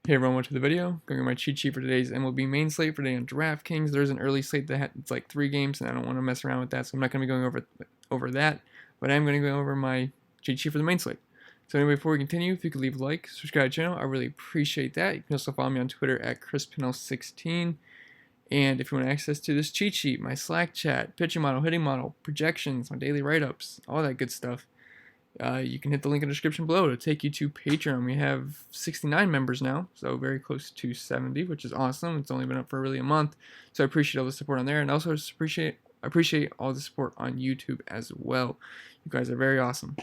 Hey everyone, welcome to the video. Going over my cheat sheet for today's MLB main slate for today on DraftKings. There's an early slate that it's like 3 games, and I don't want to mess around with that, so I'm not going to be going over that. But I am going to go over my cheat sheet for the main slate. So anyway, before we continue, if you could leave a like, subscribe to the channel, I really appreciate that. You can also follow me on Twitter at ChrisPennell16. And if you want access to this cheat sheet, my Slack chat, pitching model, hitting model, projections, my daily write-ups, all that good stuff, you can hit the link in the description below to take you to Patreon. We have 69 members now, so very close to 70, which is awesome. It's only been up for really a month, so I appreciate all the support on there, and also appreciate all the support on YouTube as well. You guys are very awesome.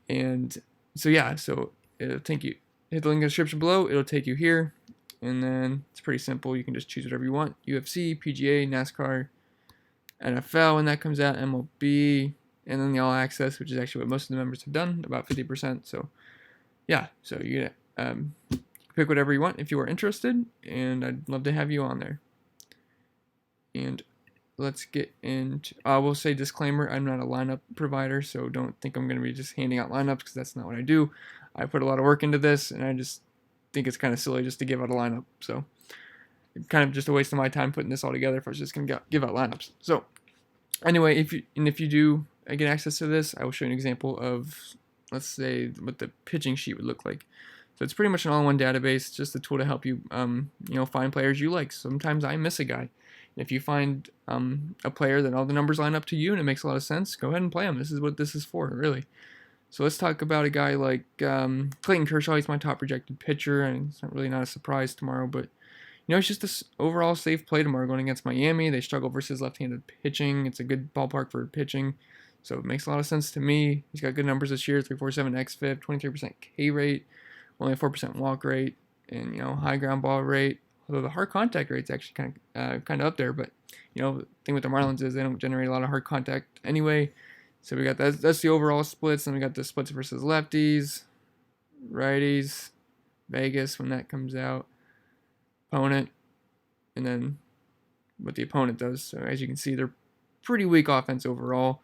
And so yeah, so it'll take you, hit the link in the description below. It'll take you here, and then it's pretty simple. You can just choose whatever you want: UFC, PGA, NASCAR, NFL when that comes out, MLB. And then the all access, which is actually what most of the members have done, about 50%. So yeah, so you pick whatever you want if you are interested, and I'd love to have you on there. And let's get into, I will say disclaimer, I'm not a lineup provider, so don't think I'm going to be just handing out lineups, because that's not what I do. I put a lot of work into this, and I just think it's kind of silly just to give out a lineup. So kind of just a waste of my time putting this all together if I was just going to give out lineups. So anyway, if you do get access to this, I will show you an example of, let's say, what the pitching sheet would look like. So it's pretty much an all-in-one database, just a tool to help you, find players you like. Sometimes I miss a guy. If you find a player that all the numbers line up to you and it makes a lot of sense, go ahead and play him. This is what this is for, really. So let's talk about a guy like Clayton Kershaw. He's my top projected pitcher, and it's not a surprise tomorrow, but it's just this overall safe play tomorrow going against Miami. They struggle versus left-handed pitching. It's a good ballpark for pitching, so it makes a lot of sense to me. He's got good numbers this year: 3.47 xFIP, 23% K rate, only a 4% walk rate, and high ground ball rate. Although the hard contact rate's actually kind of up there, but the thing with the Marlins is they don't generate a lot of hard contact anyway. So we got that. That's the overall splits. Then we got the splits versus lefties, righties, Vegas when that comes out, opponent, and then what the opponent does. So as you can see, they're pretty weak offense overall.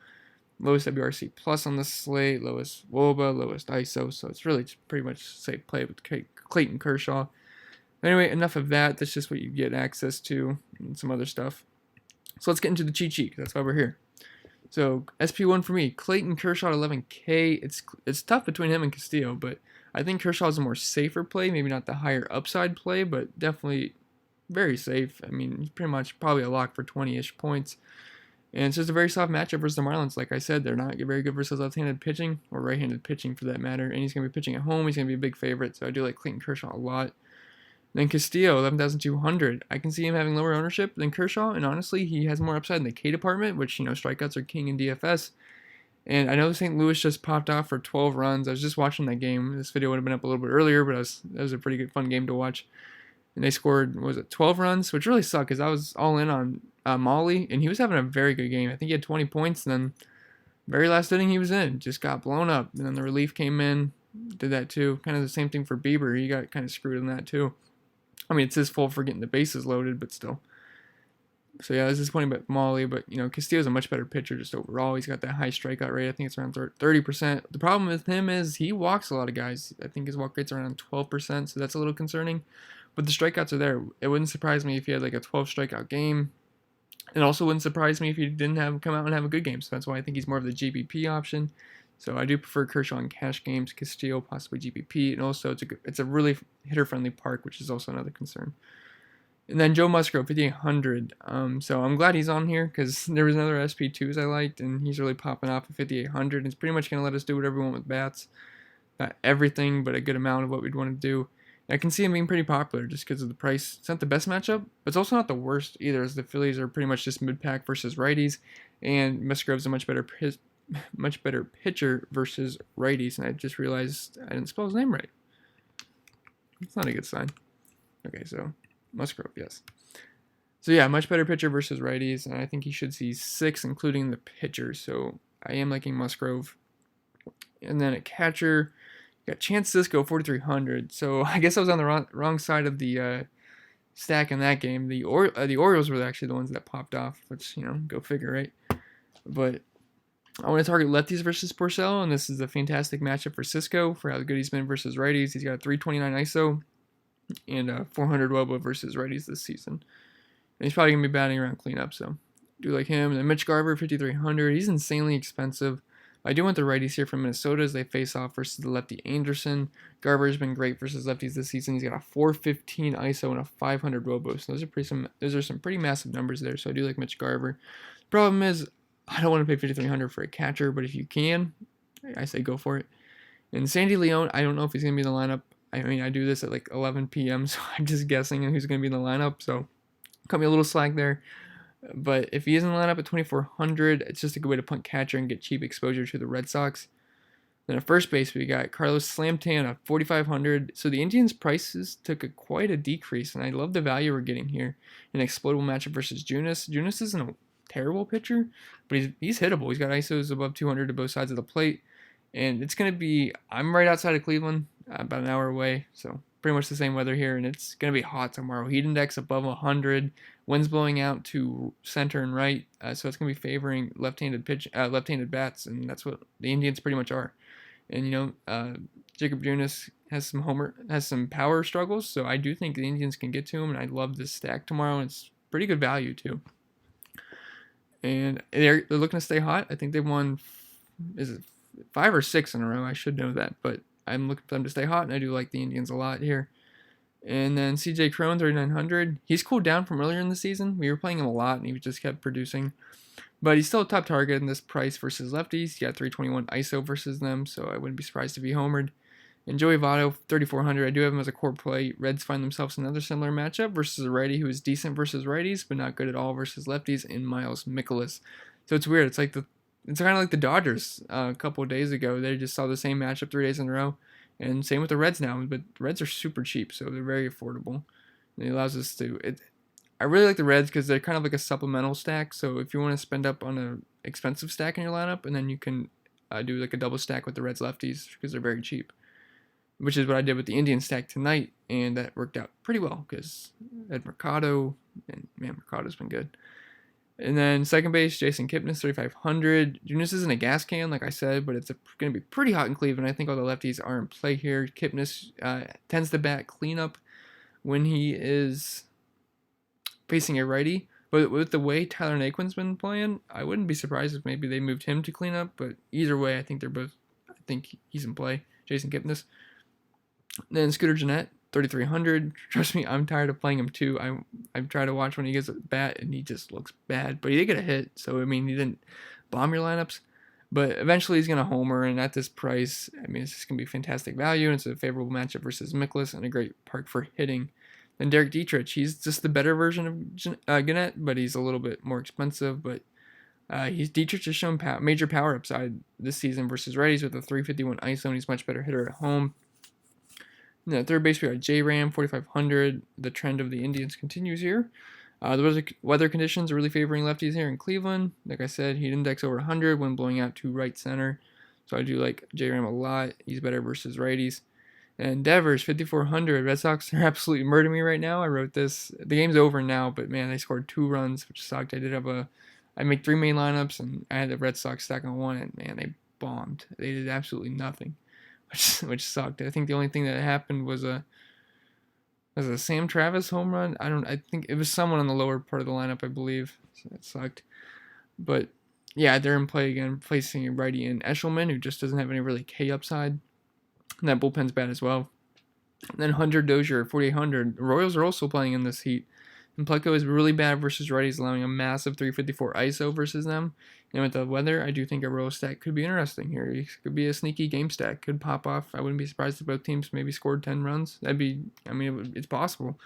Lowest WRC plus on the slate, lowest WOBA, lowest ISO. So it's really pretty much safe play with Clayton Kershaw. Anyway, enough of that. That's just what you get access to and some other stuff. So let's get into the cheat sheet. That's why we're here. So SP1 for me, Clayton Kershaw at 11K. It's tough between him and Castillo, but I think Kershaw is a more safer play. Maybe not the higher upside play, but definitely very safe. I mean, he's pretty much probably a lock for 20-ish points. And it's just a very soft matchup versus the Marlins. Like I said, they're not very good versus left-handed pitching, or right-handed pitching for that matter. And he's going to be pitching at home. He's going to be a big favorite, so I do like Clayton Kershaw a lot. Then Castillo, 11,200. I can see him having lower ownership than Kershaw, and honestly, he has more upside in the K department, which, strikeouts are king in DFS. And I know St. Louis just popped off for 12 runs. I was just watching that game. This video would have been up a little bit earlier, but that was a pretty good, fun game to watch. And they scored, 12 runs, which really sucked because I was all in on Molly, and he was having a very good game. I think he had 20 points, and then very last inning he was in, just got blown up. And then the relief came in, did that too. Kind of the same thing for Bieber. He got kind of screwed in that too. I mean, it's his fault for getting the bases loaded, but still. So yeah, this is disappointing about Molly, but Castillo's a much better pitcher just overall. He's got that high strikeout rate. I think it's around 30%. The problem with him is he walks a lot of guys. I think his walk rate's around 12%, so that's a little concerning. But the strikeouts are there. It wouldn't surprise me if he had like a 12 strikeout game. It also wouldn't surprise me if he didn't come out and have a good game. So that's why I think he's more of the GPP option. So I do prefer Kershaw in cash games, Castillo possibly GPP, and also it's a really hitter-friendly park, which is also another concern. And then Joe Musgrove, 5,800. So I'm glad he's on here because there was another SP2s I liked, and he's really popping off at 5,800. It's pretty much going to let us do whatever we want with bats. Not everything, but a good amount of what we'd want to do. And I can see him being pretty popular just because of the price. It's not the best matchup, but it's also not the worst either, as the Phillies are pretty much just mid-pack versus righties, and Musgrove's a much better pitcher versus righties. And I just realized I didn't spell his name right. It's not a good sign. Okay, so Musgrove, yes. So yeah, much better pitcher versus righties, and I think he should see 6, including the pitcher. So I am liking Musgrove. And then at catcher, you got Chance Sisco, 4,300. So I guess I was on the wrong side of the stack in that game. The Orioles were actually the ones that popped off, which, go figure, right? But I want to target lefties versus Porcello, and this is a fantastic matchup for Sisco for how good he's been versus righties. He's got a 329 ISO. and 400 Woba versus righties this season. And he's probably going to be batting around cleanup, so do like him. And then Mitch Garver, 5,300. He's insanely expensive. I do want the righties here from Minnesota as they face off versus the lefty Anderson. Garver's been great versus lefties this season. He's got a 415 ISO and a 500 Robo. So those are some pretty massive numbers there. So I do like Mitch Garver. Problem is, I don't want to pay 5,300 for a catcher, but if you can, I say go for it. And Sandy Leone, I don't know if he's going to be in the lineup. I mean, I do this at like 11 p.m., so I'm just guessing who's going to be in the lineup. So cut me a little slack there. But if he is in the lineup at 2,400, it's just a good way to punt catcher and get cheap exposure to the Red Sox. Then at first base, we got Carlos Slamtan 4,500. So the Indians' prices took quite a decrease, and I love the value we're getting here. An explodable matchup versus Junis. Junis isn't a terrible pitcher, but he's hittable. He's got ISOs above 200 to both sides of the plate. And it's going to be, I'm right outside of Cleveland, about an hour away, so pretty much the same weather here, and it's going to be hot tomorrow. Heat index above 100, winds blowing out to center and right, so it's going to be favoring left-handed bats, and that's what the Indians pretty much are. And Jacob Junis has some power struggles, so I do think the Indians can get to him, and I love this stack tomorrow, and it's pretty good value too. And they're looking to stay hot. I think they've won, is it 5 or 6 in a row? I should know that, but I'm looking for them to stay hot, and I do like the Indians a lot here. And then CJ Cron, 3,900. He's cooled down from earlier in the season. We were playing him a lot, and he just kept producing. But he's still a top target in this price versus lefties. He got 321 ISO versus them, so I wouldn't be surprised if he homered. And Joey Votto, 3,400. I do have him as a core play. Reds find themselves another similar matchup versus a righty who is decent versus righties, but not good at all versus lefties in Miles Mikolas. So it's weird. It's kind of like the Dodgers a couple of days ago. They just saw the same matchup 3 days in a row. And same with the Reds now, but the Reds are super cheap, so they're very affordable. And it allows us to... I really like the Reds because they're kind of like a supplemental stack, so if you want to spend up on an expensive stack in your lineup, and then you can do like a double stack with the Reds lefties because they're very cheap, which is what I did with the Indian stack tonight, and that worked out pretty well because Ed Mercado, and man, Mercado's been good. And then second base, Jason Kipnis, 3,500. Junis isn't a gas can, like I said, but it's going to be pretty hot in Cleveland. I think all the lefties are in play here. Kipnis tends to bat cleanup when he is facing a righty. But with the way Tyler Naquin's been playing, I wouldn't be surprised if maybe they moved him to cleanup. But either way, I think he's in play, Jason Kipnis. Then Scooter Gennett, 3,300. Trust me, I'm tired of playing him too. I've tried to watch when he gets a bat, and he just looks bad. But he did get a hit, so I mean, he didn't bomb your lineups. But eventually, he's gonna homer, and at this price, I mean, it's just gonna be fantastic value, and it's a favorable matchup versus Mikolas, and a great park for hitting. Then Derek Dietrich, he's just the better version of Gennett, but he's a little bit more expensive. But Dietrich has shown major power upside this season versus righties with a 351 ISO, and he's a much better hitter at home. And at third base, we got J-Ram, 4,500. The trend of the Indians continues here. The weather conditions are really favoring lefties here in Cleveland. Like I said, heat index over 100 when blowing out to right center. So I do like J-Ram a lot. He's better versus righties. And Devers, 5,400. Red Sox are absolutely murdering me right now. I wrote this. The game's over now, but man, they scored 2 runs, which sucked. I make 3 main lineups, and I had the Red Sox stack on 1, and man, they bombed. They did absolutely nothing, which sucked. I think the only thing that happened was a Sam Travis home run. I think it was someone on the lower part of the lineup, I believe. So that sucked. But yeah, they're in play again, placing a righty in Eshelman, who just doesn't have any really K upside. And that bullpen's bad as well. And then Hunter Dozier, 4,800. The Royals are also playing in this heat. And Pleco is really bad versus righties, allowing a massive 354 ISO versus them. And with the weather, I do think a Royal stack could be interesting here. It could be a sneaky game stack. Could pop off. I wouldn't be surprised if both teams maybe scored 10 runs. It's possible.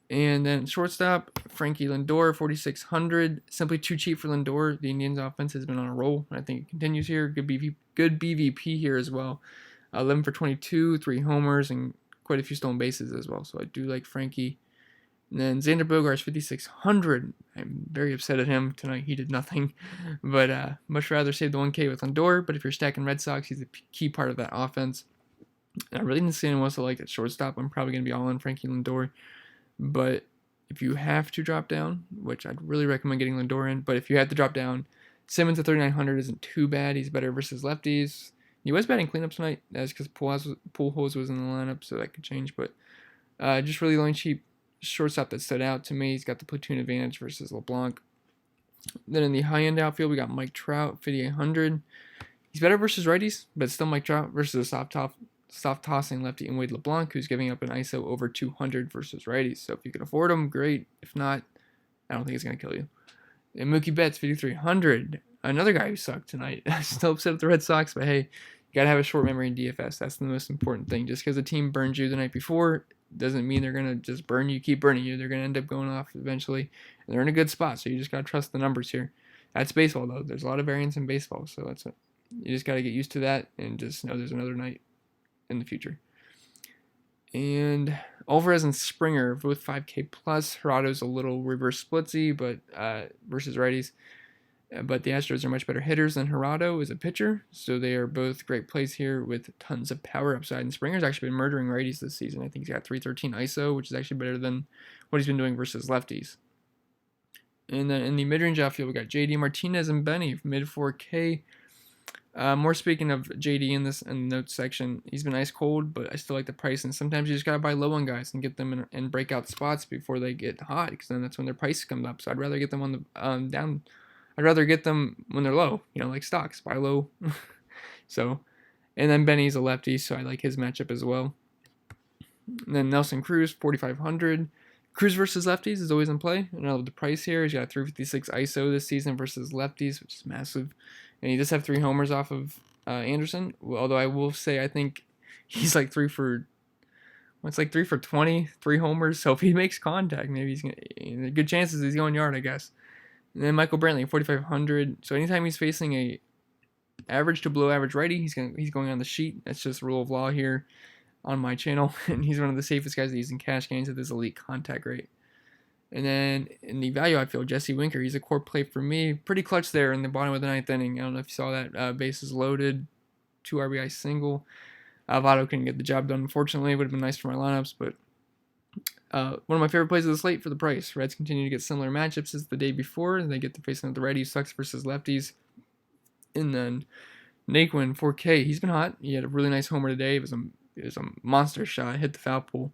And then shortstop, Frankie Lindor, 4,600. Simply too cheap for Lindor. The Indians' offense has been on a roll, and I think it continues here. Good BVP here as well. 11 for 22, 3 homers, and quite a few stolen bases as well. So I do like Frankie. And then Xander Bogaerts, 5,600. I'm very upset at him tonight. He did nothing. But much rather save the 1K with Lindor. But if you're stacking Red Sox, he's a key part of that offense. And I really didn't see anyone else I like at shortstop. I'm probably going to be all in Frankie Lindor. But if you have to drop down, which I'd really recommend getting Lindor in, but if you have to drop down, Simmons at 3,900 isn't too bad. He's better versus lefties. He was batting cleanup tonight. That's because Pujols was in the lineup, so that could change. But Just really the only cheap shortstop that stood out to me. He's got the platoon advantage versus LeBlanc. Then in the high-end outfield, we got Mike Trout, 5,800. He's better versus righties, but still Mike Trout versus a soft tossing lefty in Wade LeBlanc, who's giving up an ISO over 200 versus righties. So if you can afford him, great. If not, I don't think it's going to kill you. And Mookie Betts, 5,300. Another guy who sucked tonight. Still upset with the Red Sox, but hey, you got to have a short memory in DFS. That's the most important thing. Just because a team burned you the night before doesn't mean they're going to just burn you, keep burning you. They're going to end up going off eventually. And they're in a good spot, so you just got to trust the numbers here. That's baseball, though. There's a lot of variance in baseball, so that's it. You just got to get used to that and just know there's another night in the future. And Alvarez and Springer, both 5K plus. Gerardo's a little reverse splitsy, but versus righties. But the Astros are much better hitters than Gerardo as a pitcher, so they are both great plays here with tons of power upside. And Springer's actually been murdering righties this season. I think he's got 313 ISO, which is actually better than what he's been doing versus lefties. And then in the mid-range outfield, we got JD Martinez and Benny, mid 4K. More speaking of JD in the notes section, he's been ice cold, but I still like the price. And sometimes you just gotta buy low on guys and get them in breakout spots before they get hot, because then that's when their price comes up. So I'd rather get them on the down. I'd rather get them when they're low, like stocks, buy low. So, and then Benny's a lefty, so I like his matchup as well. And then Nelson Cruz, 4,500. Cruz versus lefties is always in play, and I love the price here. He's got 356 ISO this season versus lefties, which is massive. And he does have 3 homers off of Anderson, although I will say I think he's like 3 for 20, 3 homers. So if he makes contact, maybe he's gonna. Good chances he's going yard, I guess. And then Michael Brantley, 4,500. So anytime he's facing a average to below average righty, he's going on the sheet. That's just rule of law here on my channel, and he's one of the safest guys that using cash gains at this elite contact rate. And then in the value outfield, Jesse Winker, he's a core play for me. Pretty clutch there in the bottom of the 9th inning. I don't know if you saw that. Bases loaded, 2 RBI single. Votto couldn't get the job done, unfortunately. It would have been nice for my lineups, but one of my favorite plays of the slate for the price. Reds continue to get similar matchups as the day before, and they get to face another righty, sucks versus lefties. And then Naquin, 4K, he's been hot. He had a really nice homer today. It was a monster shot, hit the foul pole.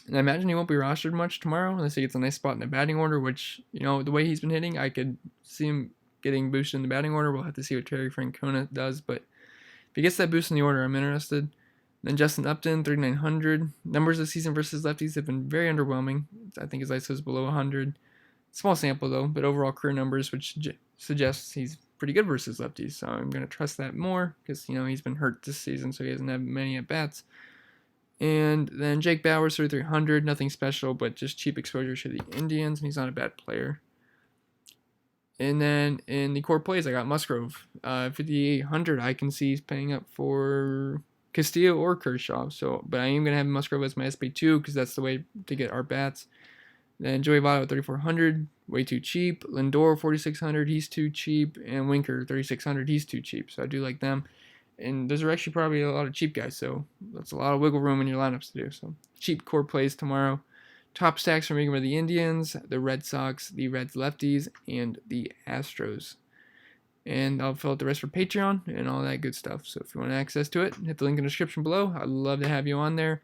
And I imagine he won't be rostered much tomorrow unless he gets a nice spot in the batting order, which, the way he's been hitting, I could see him getting boosted in the batting order. We'll have to see what Terry Francona does, but if he gets that boost in the order, I'm interested. Then Justin Upton, 3,900. Numbers this season versus lefties have been very underwhelming. I think his ISO is below 100. Small sample, though, but overall career numbers, which suggests he's pretty good versus lefties. So I'm going to trust that more because, he's been hurt this season, so he hasn't had many at-bats. And then Jake Bauers, 3,300. Nothing special, but just cheap exposure to the Indians, and he's not a bad player. And then in the core plays, I got Musgrove, 5,800. I can see he's paying up for Castillo or Kershaw. But I am going to have Musgrove as my SP2 because that's the way to get our bats. Then Joey Votto at 3,400, way too cheap. Lindor, 4,600, he's too cheap. And Winker, 3,600, he's too cheap. So I do like them. And those are actually probably a lot of cheap guys, so that's a lot of wiggle room in your lineups to do. So cheap core plays tomorrow. Top stacks for me are the Indians, the Red Sox, the Reds lefties, and the Astros. And I'll fill out the rest for Patreon and all that good stuff. So if you want access to it, hit the link in the description below. I'd love to have you on there.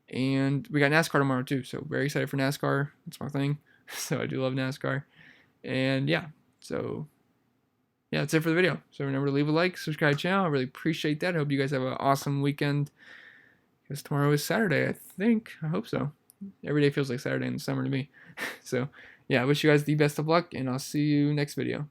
And we got NASCAR tomorrow too, so very excited for NASCAR. That's my thing. So I do love NASCAR. And yeah, that's it for the video. So remember to leave a like, subscribe to the channel. I really appreciate that. I hope you guys have an awesome weekend. Because tomorrow is Saturday, I think. I hope so. Every day feels like Saturday in the summer to me. So yeah, I wish you guys the best of luck, and I'll see you next video.